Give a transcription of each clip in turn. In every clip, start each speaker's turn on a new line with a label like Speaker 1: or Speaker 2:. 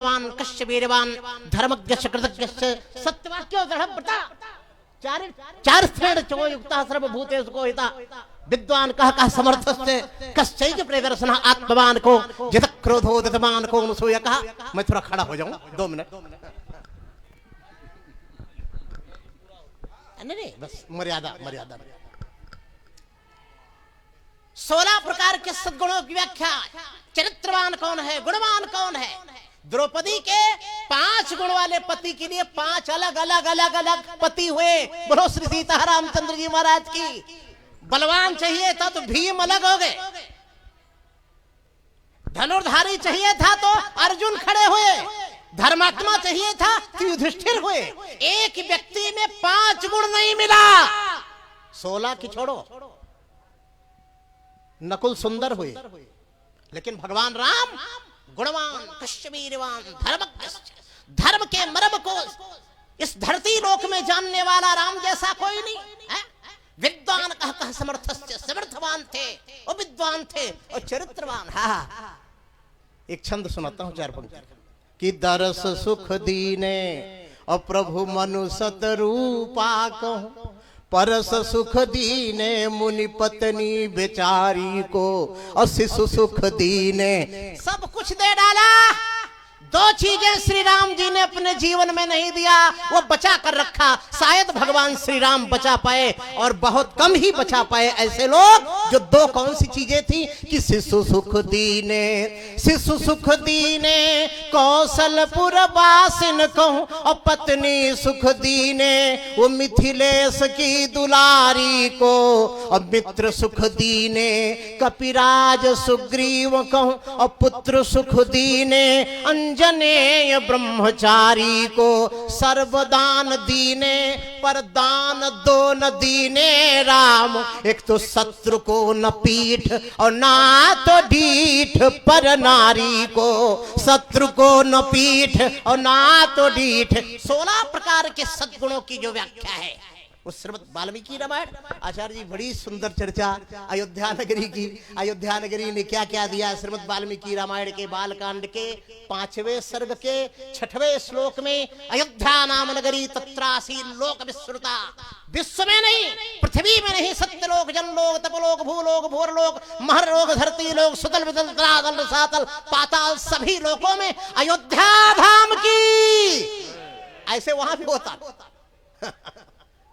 Speaker 1: कश्य वीरवान धर्मज्ञ कृतज्ञ सत्यवाक्यो दृढ़व्रता चार श्रेण चो युक्ता सर्वभूतेषु को हिता विद्वान कह समर्थस्य कश्चैक प्रियदर्शन आत्मवान को जित क्रोधो दतमान को अनुसूय कहा। मैं थोड़ा खड़ा हो जाऊं 2 मिनट। नहीं बस मर्यादा 16 प्रकार के सद्गुणों की व्याख्या। चरित्रवान कौन है, गुणवान कौन है। द्रौपदी के 5 गुण वाले पति के लिए 5 अलग अलग पति हुए। बोलो श्री सीता रामचंद्र जी महाराज की। बलवान चाहिए था तो भीम अलग हो गए, धनुर्धारी चाहिए था तो अर्जुन खड़े हुए, धर्मात्मा चाहिए था तो युधिष्ठिर हुए। एक व्यक्ति में 5 गुण नहीं मिला। 16 की छोड़ो, नकुल सुंदर हुए, लेकिन भगवान राम गुणवान कश्मीरवान धर्म के मर्म को इस धरती लोक में जानने वाला राम जैसा कोई नहीं है। विद्वान कह समर्थस्य समर्थवान थे और विद्वान थे और चरित्रवान। हाँ एक छंद सुनाता हूँ 4 पंक्ति कि दरस सुख दीने और प्रभु मनु सतरूपा कहूं, परस सुख दीने मुनि पत्नी बेचारी को, और शिशु सुख दीने सब कुछ दे डाला। 2 चीजें श्री राम जी ने अपने जीवन में नहीं दिया, वो बचा कर रखा। शायद भगवान श्री राम बचा पाए और बहुत कम ही बचा पाए ऐसे लोग जो 2 कौन सी चीजें थी कि शिशु सुख दीने कौशलपुर वासिन कहूं, और पत्नी सुख दीने वो मिथिलेश की दुलारी को, और मित्र सुख दीने कपिराज सुग्रीव कहूं, और पुत्र सुख दीने अंजनेय ब्रह्मचारी को, सर्वदान दीने पर दान दो न दीने राम। एक तो शत्रु को न पीठ और ना तो डीठ पर नारी को, शत्रु को न पीठ और ना तो डीठ। 16 प्रकार के सद्गुणों की जो व्याख्या है उस श्रीमद् वाल्मीकि रामायण। आचार्य जी बड़ी सुंदर चर्चा अयोध्या नगरी की। अयोध्या नगरी ने क्या क्या दिया। श्रीमद् वाल्मीकि रामायण के बालकांड के 5वें सर्ग के 6वें श्लोक में अयोध्या नाम नगरी तत्रासी लोक विश्रुता। विश्व में नहीं, पृथ्वी में नहीं, सत्यलोक जनलोक तपलोक भूलोक भूरलोक महरलोक धरती लोक सुतल वितल तलातल रसातल पाताल सभी लोकों में अयोध्या धाम की। ऐसे वहां भी होता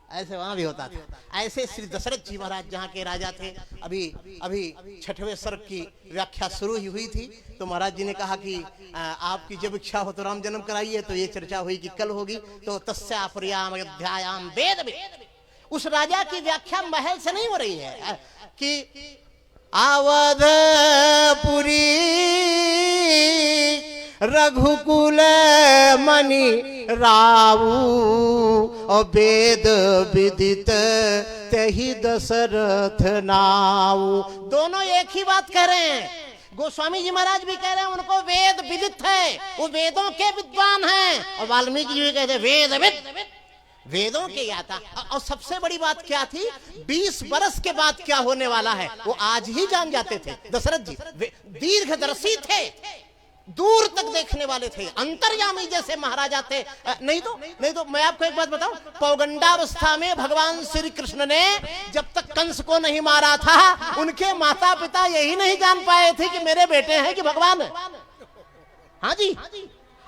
Speaker 1: ऐसे वहां भी होता था। ऐसे श्री दशरथ जी महाराज जहाँ के राजा थे। अभी 6वें सर्ग की व्याख्या शुरू ही हुई थी तो महाराज जी ने कहा कि आपकी जब इच्छा हो तो राम जन्म कराइए। तो ये चर्चा हुई कि कल होगी। तो तस्यापुर्याम अयोध्यायाम वेद। उस राजा की व्याख्या महल से नहीं हो रही है कि अवधपुरी रघुकुल मणि रावू, और वेद विदित तहि दशरथ नाऊ। दोनों एक ही बात कह रहे हैं। गोस्वामी जी महाराज भी कह रहे हैं उनको वेद विदित है, वो वेदों के विद्वान हैं। और वाल्मीकि जी भी कहते हैं वेदविद, वेदों के या था। और सबसे बड़ी बात क्या थी, 20 बरस के बाद क्या होने वाला है वो आज ही जान जाते थे। दशरथ जी दीर्घदर्शी थे, दूर तक देखने वाले थे, अंतर्यामी जैसे महाराजा थे। नहीं तो मैं आपको एक बात बताऊं, पौगंडावस्था में भगवान श्री कृष्ण ने जब तक कंस को नहीं मारा था उनके माता पिता यही नहीं जान पाए थे कि मेरे बेटे हैं कि भगवान है। हाँ जी।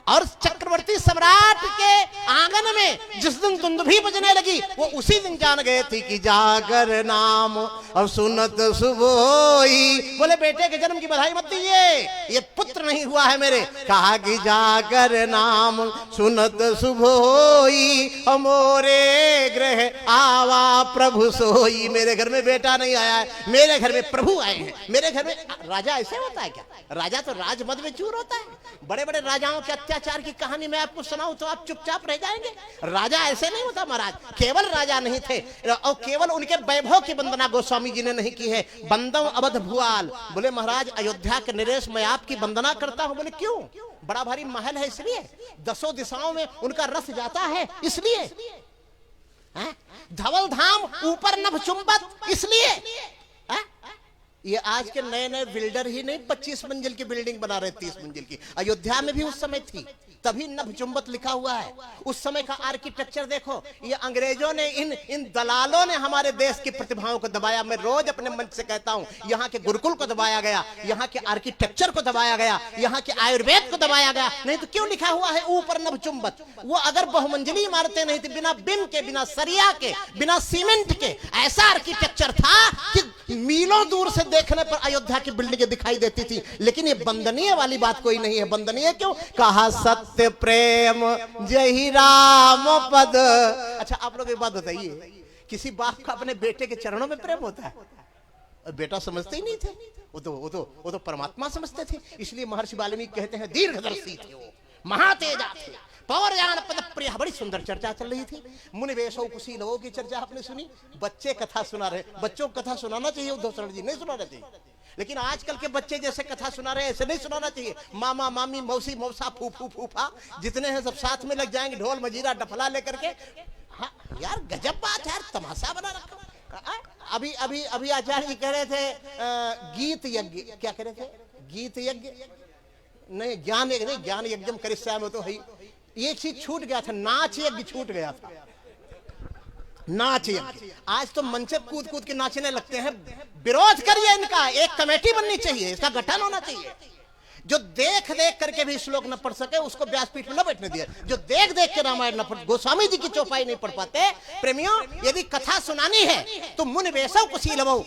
Speaker 1: और चक्रवर्ती सम्राट के आंगन में जिस दिन दुंदुभी बजने लगी वो उसी दिन जान गए थे कि जागर नाम और सुनत सुबोई। बोले बेटे के जन्म की बधाई मत दीजिए, ये पुत्र नहीं हुआ है मेरे। कहा कि जागर नाम सुनत सुबोई, मोरे गृह आवा प्रभु सोई। मेरे घर में बेटा नहीं आया है, मेरे घर में प्रभु आए हैं। मेरे घर में राजा ऐसे होता है क्या? राजा तो राजमद में चूर होता है। बड़े बड़े राजाओं के अत्याचार की कहानी मैं आपको सुनाऊं तो आप चुपचाप रह जाएंगे। राजा ऐसे नहीं होता महाराज। केवल राजा नहीं थे और केवल उनके वैभव की वंदना गोस्वामी जी ने नहीं की है। बंदव अवध भुआल। बोले महाराज अयोध्या के नरेश मैं आपकी वंदना करता हूं। बोले क्यों? बड़ा भारी महल है इसलिए, 10 दिशाओं में उनका रस जाता है इसलिए, धवल धाम ऊपर नभ चुंबत इसलिए, ये आज के नए नए बिल्डर ही नहीं 25 मंजिल की बिल्डिंग बना रहे 30 मंजिल की। अयोध्या में भी उस समय थी, तभी नभचुंबत लिखा हुआ है। उस समय का आर्किटेक्चर देखो। ये अंग्रेजों ने इन दलालों ने हमारे देश की प्रतिभाओं को दबाया। मैं रोज अपने मंच से कहता हूं, यहाँ के गुरुकुल को दबाया गया, यहाँ के आर्किटेक्चर को दबाया गया, यहाँ के आयुर्वेद को दबाया गया। नहीं तो क्यों लिखा हुआ है ऊपर नभचुंबत? वो अगर बहुमंजिली इमारतें नहीं थी, बिना बिम के, बिना सरिया के, बिना सीमेंट के, ऐसा आर्किटेक्चर था कि मीलों दूर से देखने पर अयोध्या की बिल्डिंगें दिखाई देती थी। लेकिन ये वंदनीय वाली बात कोई नहीं है। वंदनीय क्यों? कहा सत्य प्रेम जय राम पद। अच्छा आप लोग एक बात बताइए, किसी बाप का अपने बेटे के चरणों में प्रेम होता है? बेटा समझते ही नहीं थे, वो तो परमात्मा समझते थे। इसलिए महर्षि वाल्मीकि कहते हैं दीर्घदर्शी थे वो, महातेजा थे, पौरजान पद प्रिय। बड़ी सुंदर चर्चा चल रही थी। मुनि वेशो कुशी लोगों की चर्चा आपने सुनी। बच्चे कथा सुना रहे। बच्चों को कथा सुनाना चाहिए उद्धव शरण जी, नहीं सुनाना चाहिए। लेकिन आजकल के बच्चे जैसे कथा सुना रहे ऐसे नहीं सुनाना चाहिए। मामा मामी मौसी मौसा फूफू फूफा जितने हैं सब साथ में लग जाएंगे, ढोल मजीरा डफला लेकर के। हाँ यार गजब बात है, तमाशा बना रखा। अभी अभी अभी आचार्य जी कह रहे थे गीत यज्ञ, क्या कह रहे थे? गीत यज्ञ नहीं, ज्ञान यज्ञ नहीं, ज्ञान यज्ञ करिष्यामि तो है। एक चीज छूट गया था, नाच यज्ञ छूट गया था। नाच यज्ञ आज तो मंच कूद कूद के नाचने लगते हैं। विरोध करिए इनका, एक कमेटी बननी चाहिए, इसका गठन होना चाहिए। जो देख देख करके भी श्लोक न पढ़ सके उसको व्यासपीठ में न बैठने दिया। जो देख देख के रामायण न पढ़, गोस्वामी जी की चौपाई नहीं पढ़ पाते। प्रेमियों, यदि कथा सुनानी है तो मुनि वेशौ कुशीलवौ,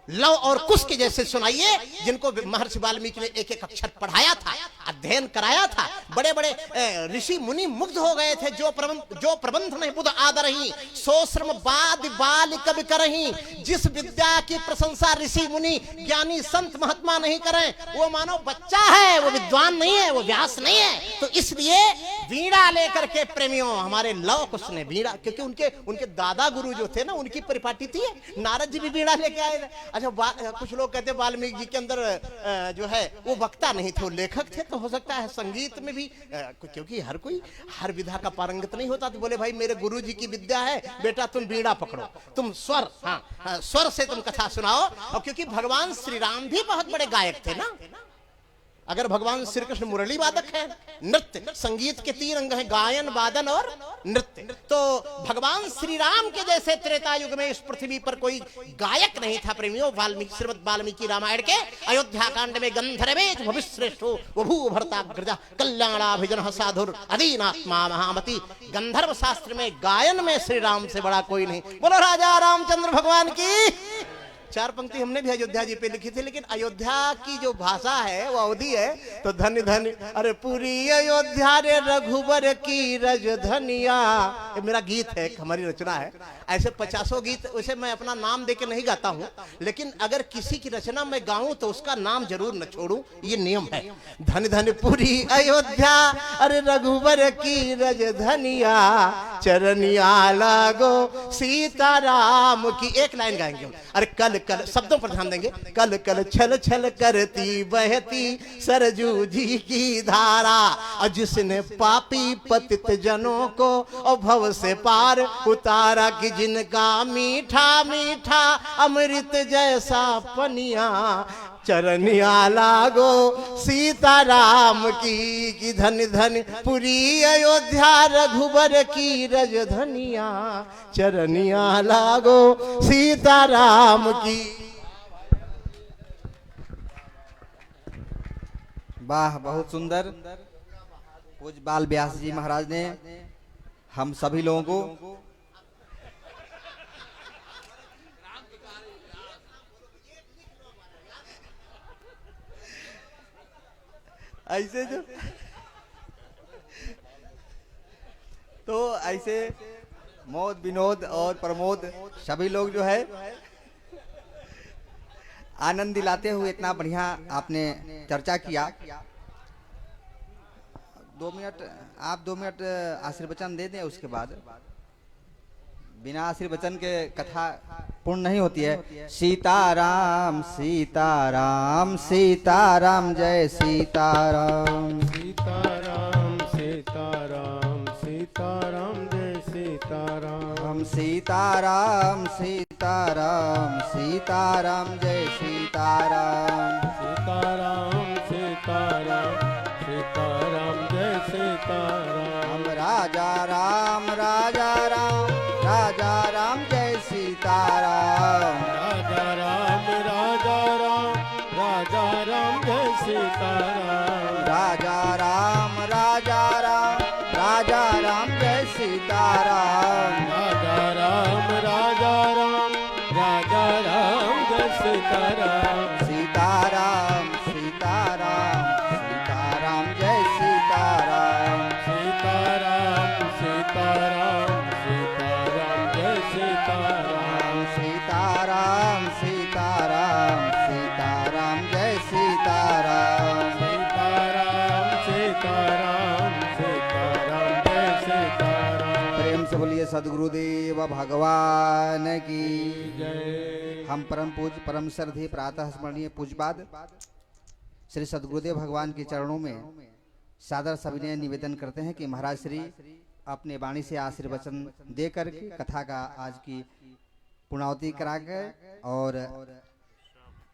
Speaker 1: लव और कुश के जैसे सुनाइए, जिनको महर्षि वाल्मीकि ने एक एक अक्षर पढ़ाया था, अध्ययन कराया था। बड़े बड़े ऋषि मुनि मुग्ध हो गए थे। जो प्रबंध नहीं बुध आदरही, सो श्रम बाद बाल कवि करही। जिस विद्या की प्रशंसा ऋषि मुनि ज्ञानी संत महात्मा नहीं करें, वो मानो बच्चा है, वो विद्वान नहीं है, वो व्यास नहीं है। तो इसलिए वीणा लेकर के प्रेमियों हमारे लव कुश ने वीणा, क्योंकि उनके दादा गुरु जो थे ना, उनकी परिपाटी थी। नारद जी भी वीणा लेके आए। अच्छा कुछ लोग कहते हैं वाल्मीकि जी के अंदर जो है वो वक्ता नहीं थे, वो लेखक थे। तो हो सकता है संगीत में भी, क्योंकि हर कोई हर विधा का पारंगत नहीं होता। तो बोले भाई मेरे गुरु जी की विद्या है, बेटा तुम वीणा पकड़ो, तुम स्वर, हाँ स्वर से तुम कथा सुनाओ। और क्योंकि भगवान श्री राम भी बहुत बड़े गायक थे ना। अगर भगवान श्री कृष्ण मुरली वादक है, नृत्य, संगीत के 3 अंग हैं, गायन वादन और नृत्य। तो भगवान श्री राम के जैसे त्रेता युग में इस पृथ्वी पर कोई गायक नहीं था। प्रेमियों, श्रीमद् वाल्मीकि रामायण के अयोध्या कांड में गंधर्वेश भविश्रेष्ठो वभू भर्ताग्रजा कल्याणाभिजनः साधुर अदीनात्मा महामति। गंधर्व शास्त्र में गायन में श्री राम से बड़ा कोई नहीं। बोलो राजा रामचंद्र भगवान की। 4 पंक्ति हमने भी अयोध्या जी पे लिखी थी, लेकिन अयोध्या की जो भाषा है वो अवधि है। तो धन्य धन्य अरे पूरी अयोध्या रे रघुबर की रजधनिया, ये मेरा गीत है, हमारी रचना है। ऐसे 50 गीत वैसे मैं अपना नाम देके नहीं गाता हूँ, लेकिन अगर किसी की रचना मैं गाऊं तो उसका नाम जरूर न छोड़ूं, ये नियम है। धन्य धन्य पूरी अयोध्या अरे रघुबर की रजधनिया, चरनिया लागो सीताराम की। एक लाइन गाएंगे। अरे कल कल शब्दों पर ध्यान देंगे। कल कल छल छल करती बहती सरजू जी की धारा, और जिसने पापी पतित जनों को और भव से पार उतारा, कि जिनका मीठा मीठा अमृत जैसा पनिया, चरनिया लागो सीताराम की। धन धन पुरी अयोध्या रघुबर की रजधनिया, चरनिया लागो सीताराम की।
Speaker 2: वाह, बहुत सुंदर। पूज्य बाल व्यास जी महाराज ने हम सभी लोगों को ऐसे जो तो ऐसे मोद विनोद और प्रमोद सभी लोग जो है आनंद दिलाते हुए इतना बढ़िया आपने चर्चा किया। 2 मिनट आप 2 मिनट आशीर्वचन दे दें, उसके बाद बिना आशीर्वचन के कथा पूर्ण नहीं होती है। सीताराम सीताराम सीताराम जय सीताराम,
Speaker 3: सीताराम सीताराम सीताराम जय सीताराम,
Speaker 2: सीताराम सीता सीताराम सीताराम जय सीताराम
Speaker 3: सीताराम सीताराम सीताराम जय सीताराम
Speaker 2: राजा राम राजा राम राजा राम जय सीताराम
Speaker 3: राजा राम राजा राम राजा राम जय सीताराम
Speaker 2: राजा राम राजा राम राजा राम जय सीताराम
Speaker 3: राजा राम राजा राम राजा राम जय सीताराम
Speaker 2: सीताराम सीताराम सीताराम जय सीताराम
Speaker 3: सीताराम सीताराम सीताराम जय सीताराम
Speaker 2: सीताराम सीताराम सीताराम जय सीताराम
Speaker 3: सीताराम सीताराम सीताराम जय सीताराम
Speaker 2: प्रेम से बोलिए सद्गुरुदेव भगवान की
Speaker 3: जय।
Speaker 2: हम परम पूज्य परम श्रद्धेय प्रातः स्मरणीय पूज्यपाद श्री सद्गुरुदेव भगवान के चरणों में सादर सविनय निवेदन करते हैं कि महाराज श्री अपने वाणी से आशीर्वचन दे करके कथा का आज की पूर्णावती करा के और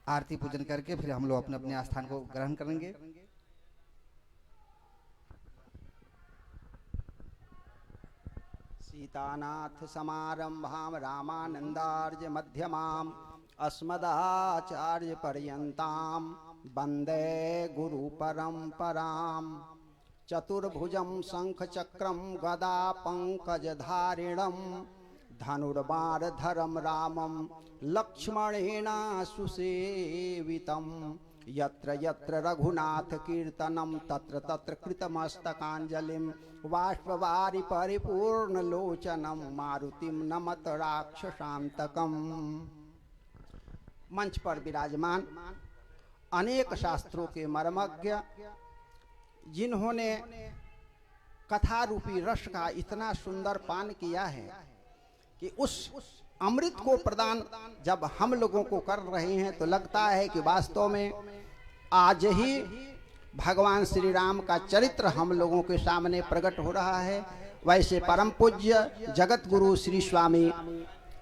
Speaker 2: आरती पूजन करके फिर हम लोग अपने अपने स्थान को ग्रहण करेंगे।
Speaker 4: सीतानाथ समारंभां रामानंदार्य मध्यमाम् अस्मदाचार्य पर्यन्तां वन्दे गुरु परंपराम् चतुर्भुजं शंखचक्रं गदा पंकजधारिणं धनुर्बाणधरं रामं लक्ष्मणेन सुसेवितं यत्र यत्र रघुनाथ कीर्तनं तत्र तत्र कृतमस्तकाञ्जलिं बाष्पवारि परिपूर्णलोचनं मारुतिं नमत राक्षसान्तकम्। मंच पर विराजमान अनेक शास्त्रों के मर्मज्ञ जिन्होंने कथा रूपी रस का इतना सुंदर पान किया है कि उस अमृत को प्रदान जब हम लोगों को कर रहे हैं तो लगता है कि वास्तव में आज ही भगवान श्री राम का चरित्र हम लोगों के सामने प्रकट हो रहा है। वैसे परम पूज्य जगत गुरु श्री स्वामी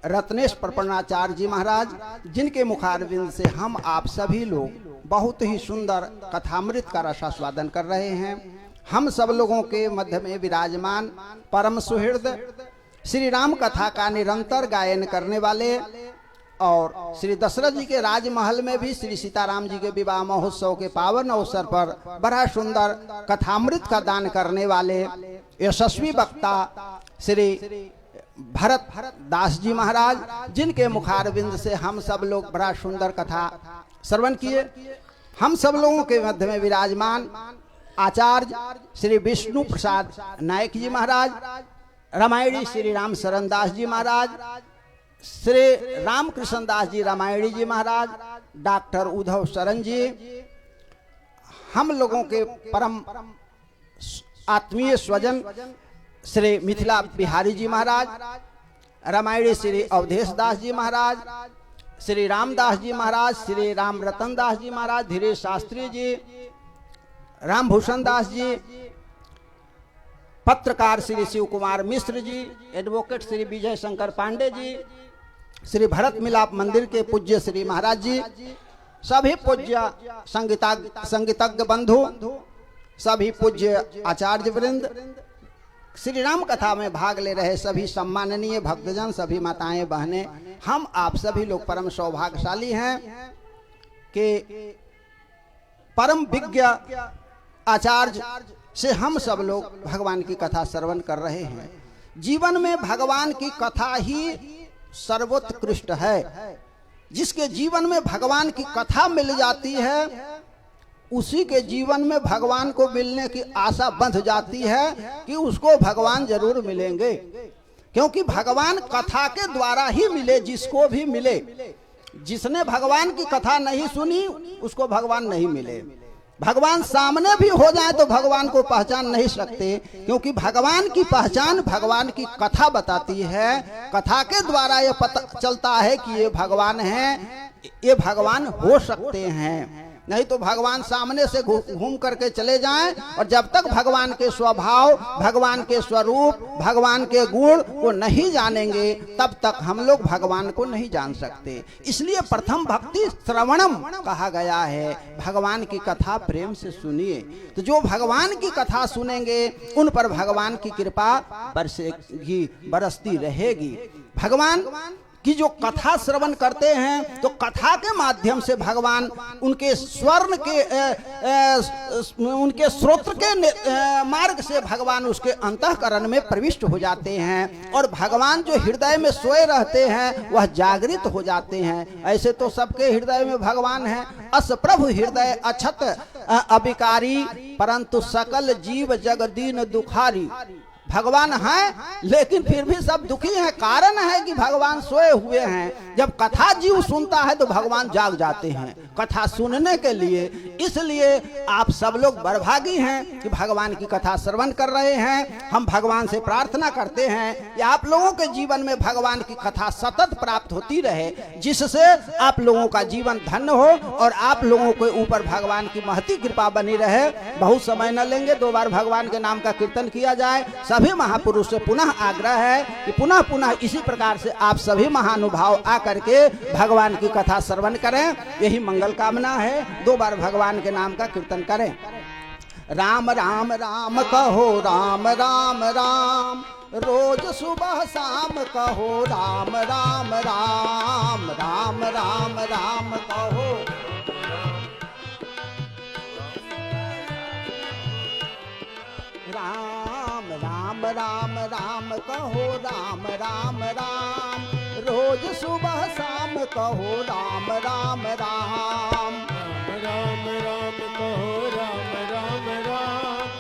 Speaker 4: रत्नेश प्रपन्नाचार्य जी महाराज जिनके मुखारविंद से हम आप सभी लोग बहुत ही सुंदर कथामृत का रसास्वादन कर रहे हैं। हम सब लोगों के मध्य में विराजमान परम सुहृद श्री राम कथा का निरंतर गायन करने वाले और श्री दशरथ जी के राजमहल में भी श्री सीताराम जी के विवाह महोत्सव के पावन अवसर पर बड़ा सुंदर कथामृत का दान करने वाले यशस्वी वक्ता श्री भरत दास जी महाराज जिनके मुखारविंद से हम सब लोग बड़ा सुंदर कथा श्रवण किए। हम सब लोगों के मध्य में विराजमान आचार्य श्री विष्णु प्रसाद नायक जी महाराज, रामायणी श्री राम शरण दास जी महाराज, श्री रामकृष्ण दास जी रामायणी जी महाराज, डॉक्टर उद्धव शरण जी, हम लोगों के परम आत्मीय स्वजन श्री मिथिला बिहारी जी महाराज, रामायणी श्री अवधेश दास जी महाराज, श्री रामदास जी महाराज, श्री राम रतन दास जी महाराज, धीरेश शास्त्री जी, रामभूषण दास जी, पत्रकार श्री शिव कुमार मिश्र जी, एडवोकेट श्री विजय शंकर पांडे जी, श्री भरत मिलाप मंदिर के पूज्य श्री महाराज जी, सभी पूज्य संगीतज्ञ बंधु, सभी पूज्य आचार्य वृंद, श्री राम कथा में भाग ले रहे सभी सम्माननीय भक्तजन, सभी माताएं बहनें, हम आप सभी लोग परम सौभाग्यशाली हैं कि परम विज्ञ आचार्य से हम सब लोग भगवान की कथा श्रवण कर रहे हैं। जीवन में भगवान की कथा ही सर्वोत्कृष्ट है। जिसके जीवन में भगवान की कथा मिल जाती है उसी के जीवन में भगवान को मिलने की आशा बंध जाती है कि उसको भगवान जरूर मिलेंगे, क्योंकि भगवान कथा के द्वारा ही मिले। जिसको भी मिले, जिसने भगवान की कथा नहीं सुनी उसको भगवान नहीं मिले। भगवान सामने भी हो जाए तो भगवान को पहचान नहीं सकते, क्योंकि भगवान की पहचान भगवान की कथा बताती है। कथा के द्वारा ये पता चलता है कि ये भगवान हैं, ये भगवान हो सकते हैं। नहीं तो भगवान सामने से घूम करके चले जाएं, और जब तक भगवान के स्वभाव, भगवान के स्वरूप, भगवान के गुण को नहीं जानेंगे तब तक हम लोग भगवान को नहीं जान सकते। इसलिए प्रथम भक्ति श्रवणम कहा गया है। भगवान की कथा प्रेम से सुनिए, तो जो भगवान की कथा सुनेंगे उन पर भगवान की कृपा बरसेगी, बरसती रहेगी। भगवान कि जो कथा श्रवण करते हैं तो कथा के माध्यम से भगवान उनके स्वर्ण के उनके श्रोत्र के मार्ग से भगवान उसके अंतःकरण में प्रविष्ट हो जाते हैं, और भगवान जो हृदय में सोए रहते हैं वह जागृत हो जाते हैं। ऐसे तो सबके हृदय में भगवान है। अस प्रभु हृदय अछत अविकारी, परंतु सकल जीव जगदीन दुखारी। भगवान हैं लेकिन फिर भी सब दुखी हैं। कारण है कि भगवान सोए हुए हैं। जब कथा जीव सुनता है तो भगवान जाग जाते हैं कथा सुनने के लिए। इसलिए आप सब लोग बड़भागी हैं कि भगवान की कथा श्रवण कर रहे हैं। हम भगवान से प्रार्थना करते हैं कि आप लोगों के जीवन में भगवान की कथा सतत प्राप्त होती रहे, जिससे आप लोगों का जीवन धन्य हो और आप लोगों के ऊपर भगवान की महती कृपा बनी रहे। बहुत समय न लेंगे, 2 बार भगवान के नाम का कीर्तन किया जाए। सभी महापुरुष से पुनः आग्रह है कि पुनः पुनः इसी प्रकार से आप सभी महानुभाव आकर के भगवान की कथा श्रवण करें। यही मंगल कामना है। 2 बार भगवान के नाम का कीर्तन करें। राम राम राम कहो, राम राम राम, रोज सुबह शाम कहो, राम राम राम, राम राम राम कहो। राम राम राम राम कहो, राम राम राम, रोज सुबह शाम कहो, राम राम राम।
Speaker 3: राम राम कहो, राम राम राम,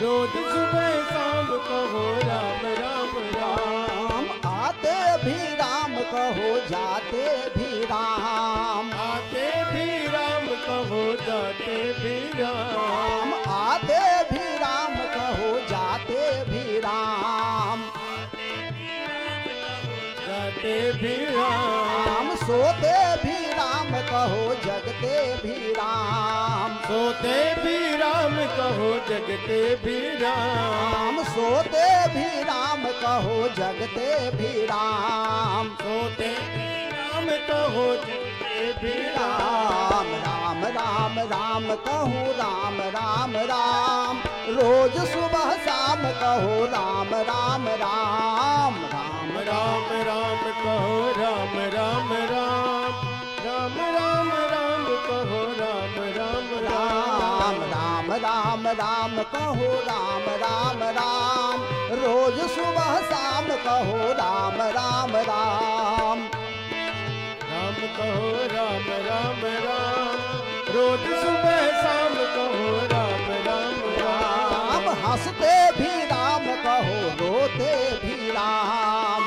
Speaker 3: रोज सुबह शाम कहो, राम राम राम।
Speaker 4: आते भी राम कहो, जाते भी राम,
Speaker 3: आते भी राम कहो, जाते भी राम।
Speaker 4: आते भी राम कहो, जाते भी राम,
Speaker 3: जाते भी राम।
Speaker 4: सोते भी राम कहो, जगते भी राम,
Speaker 3: सोते भी राम कहो, जगते भी राम।
Speaker 4: सोते भी राम कहो, जगते भी राम,
Speaker 3: सोते भी राम कहो, जगते भी
Speaker 4: राम। राम राम राम कहो, राम राम राम, रोज सुबह शाम कहो, राम राम राम, राम
Speaker 3: राम राम कहो, राम राम राम, राम राम राम कहो, राम राम
Speaker 4: राम। राम राम राम कहो, राम राम राम, रोज सुबह शाम कहो, राम राम राम।
Speaker 3: राम कहो, राम राम राम, रोज सुबह शाम कहो, राम राम राम।
Speaker 4: हंसते भी राम कहो, रोते भी राम,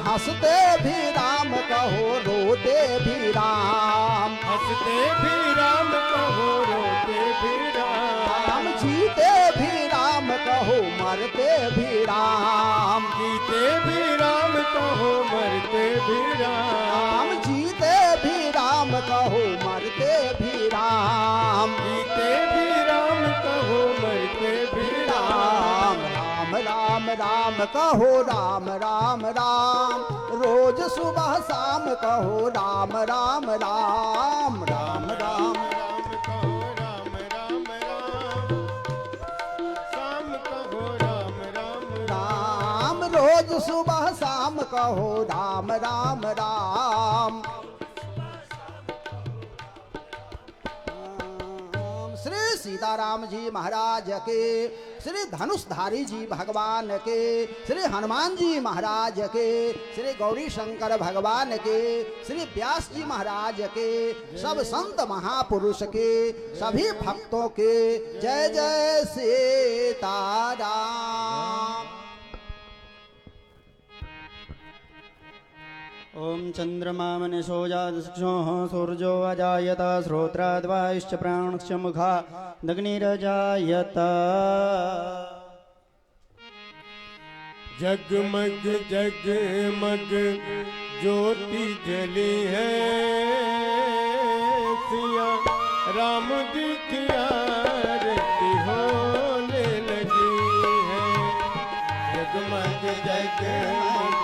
Speaker 4: हंसते भी राम कहो, रोते भी राम।
Speaker 3: हंसते भी राम कहो, रोते भी राम।
Speaker 4: जीते भी राम कहो, मरते भी राम,
Speaker 3: जीते भी राम कहो, मरते भी राम।
Speaker 4: जीते भी राम कहो, मरते भी राम,
Speaker 3: जीते भी राम कहो, मरते भी
Speaker 4: राम। राम राम राम कहो, राम राम राम, रोज सुबह शाम कहो, राम राम राम, राम राम।
Speaker 3: कहो, राम राम राम, शाम कहो, राम राम
Speaker 4: राम रोज सुबह शाम कहो, राम राम राम। श्री सीताराम जी महाराज के, श्री धनुषधारी जी भगवान के, श्री हनुमान जी महाराज के, श्री गौरी शंकर भगवान के, श्री व्यास जी महाराज के, सब संत महापुरुष के, सभी भक्तों के जय जय सीताराम।
Speaker 5: ओम चंद्रमा मनसो जातक्षोः सूर्यो अजायत श्रोत्राद्वाश्च प्राणश्च मुखा दग्निरजायत।
Speaker 3: जगमग जगमग ज्योति जली है सिया राम जी की आरती होने लगी है। जगमग जगमग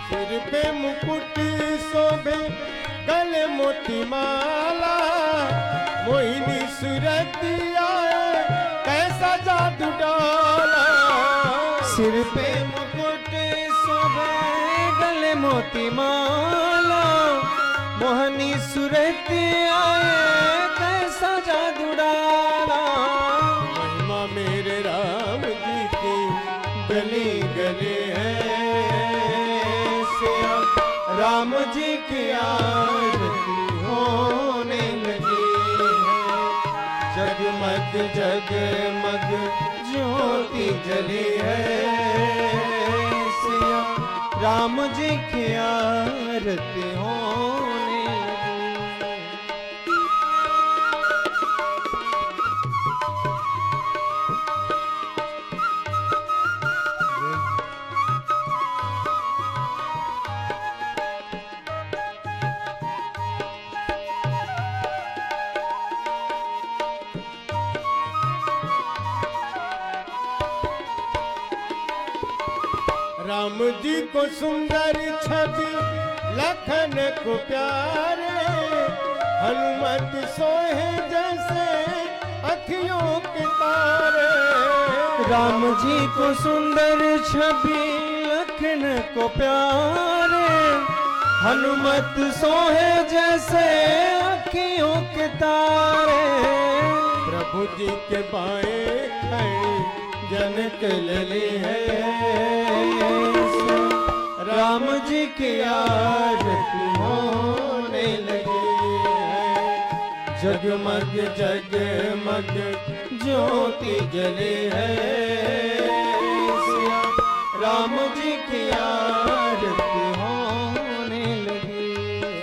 Speaker 3: सिर पे मुकुट शोभे गले मोती माला मोहिनी सुरतिया कैसा जादू डाला।
Speaker 6: सिर पे मुकुट शोभे गले मोती माला मोहनी सूरत आए कैसा जादू डाला।
Speaker 3: महिमा मेरे राम जी की गली गली है सिया
Speaker 6: राम जी की आरती होने लगी है।
Speaker 3: जगमग जगमग
Speaker 6: ज्योति जली है सिया राम जी की आरती होने लगी।
Speaker 3: राम जी को सुंदर छवि लखन को प्यारे हनुमत सोहे जैसे अखियों के तारे।
Speaker 6: राम जी को सुंदर छवि लखन को प्यारे हनुमत सोहे जैसे अखियों के तारे।
Speaker 3: प्रभु जी के बाएं खड़े जनक लली है
Speaker 6: राम जी की आरती होने लगी है।
Speaker 3: जगमग जगमग
Speaker 6: ज्योति जली है सिया राम जी की आरती होने लगी है।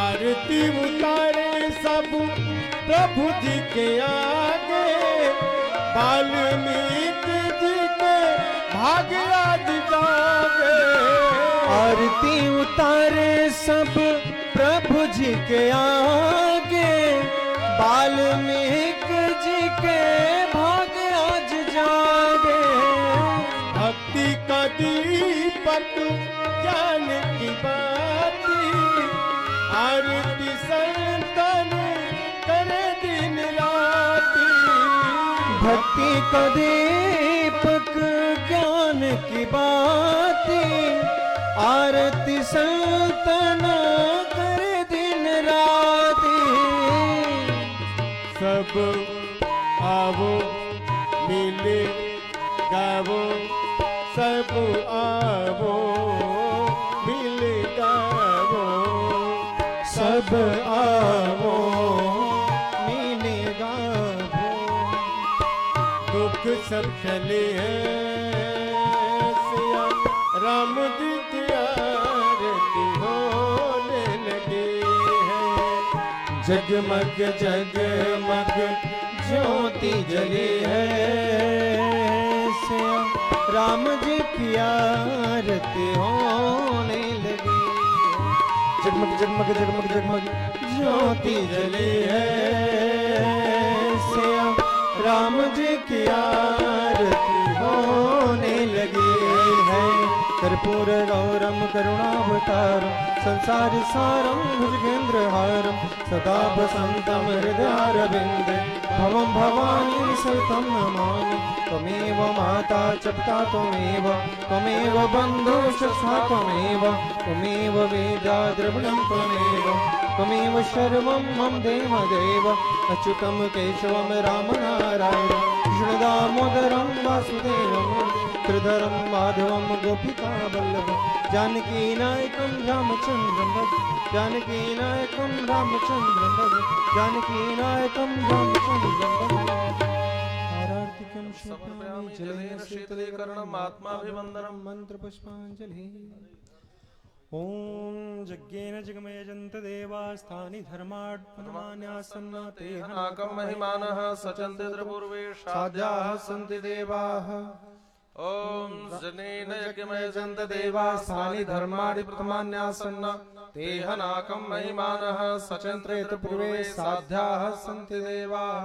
Speaker 3: आरती उतारे सब प्रभु जी के आगे वाल्मीकि जी के भाग्य आज जागे।
Speaker 6: आरती उतारे सब प्रभु जी के आगे वाल्मीकि जी के भाग्य आज जागे।
Speaker 3: भक्ति का दीपक ज्ञान की बाती आरती संतन करे दिन राती।
Speaker 6: भक्ति का दीपक ज्ञान की बाती आरती संतना करे दिन राती।
Speaker 3: सब आवो मिले गावो सब आवो मिले गावो
Speaker 6: सब आवो मिले गावो।
Speaker 3: दुख सब चले हैं सिया राम जी की आरती होने लगी है।
Speaker 6: जगमग जगमग ज्योति जली है सिया राम जी की आरती होने लगी। जगमग जगमग जगमग जगमग ज्योति जली है सिया राम जी की आरती होने लगी है। कर्पूर गौरम करुणावतारम संसार सारम भुजगेंद्र हारम सदा बसंतम हृदयारविंदे भवम भवानी सहितं नमामि। त्वमेव माता च पिता त्वमेव बन्धु सखा त्वमेव वेदा द्रविणं त्वमेव सर्वं मम देवदेव। अच्युतं केशवं रामनारायणं कृष्णदामोदरं वासुदेवं त्रिधरं माधवं गोपिकावल्लभं जानकीनायकं रामचन्द्रं भज जानकीनायकं रामचन्द्रं भज जानकीनायकं रामचन्द्रं भज। आरार्तिकं
Speaker 7: जलेन शीतलीकरणम् आत्माभिवन्दनम्
Speaker 6: मंत्र पुष्पांजलि। ॐ यज्ञेन जगमयजन्त देवास्थानि धर्मात्मनान्यासन्न ते
Speaker 3: नाकं महिमानः सचन्ते त्रिपूर्वे
Speaker 6: साध्याः सन्ति देवाः
Speaker 3: ॐ जनेन यज्ञमयजन्त देवास्थानि धर्माणि प्रथमान्यासन्न तेह नाकं महिमानः सचन्ते त्रिपूर्वे साध्याः सन्ति देवाः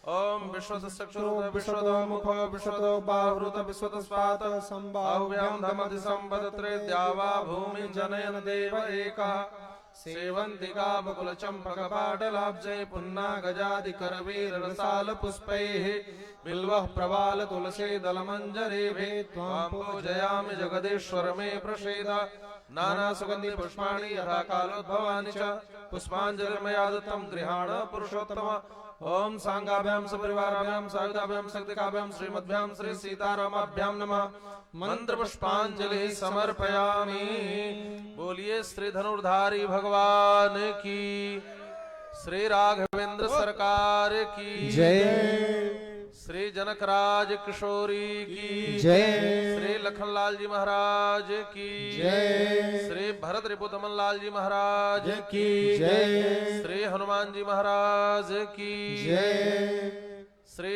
Speaker 3: ॐ विश्वतश्चक्षुरुत विश्वतो मुखो विश्वतो बाहुरुत विश्वतस्पात सम्बाहुव्यां धमति सम्पदत्रे द्यावा भूमि जनयन देव एकः सेवन्तिका बकुलचम्पकपाटलाब्जै पुन्ना गजादिकरवीररसाल पुष्पैः बिल्वः प्रवाल तुलसी दलमञ्जरेभे त्वां पूजयामि जगदीश्वर मे प्रसीद नाना सुगन्धि पुष्पाणि यथा कालोद्भवानि च पुष्पाञ्जलिर्मया दत्तं गृहाण पुरुषोत्तम ओम सांगाभ्यां सपरिवाराभ्यां सायुधाभ्यां शक्तिकाभ्यां श्रीमद्भ्यां श्री सीतारामाभ्यां नमः मंत्र पुष्पांजलि समर्पयामि। बोलिए श्री धनुर्धारी भगवान की, श्री राघवेंद्र सरकार की
Speaker 1: जय,
Speaker 3: श्री जनकराज किशोरी की
Speaker 1: जय,
Speaker 3: श्री लखनलाल जी महाराज की
Speaker 1: जय,
Speaker 3: श्री भरत रिपुदमन लाल जी महाराज की
Speaker 1: जय,
Speaker 3: श्री हनुमान जी महाराज की
Speaker 1: जय,
Speaker 3: श्री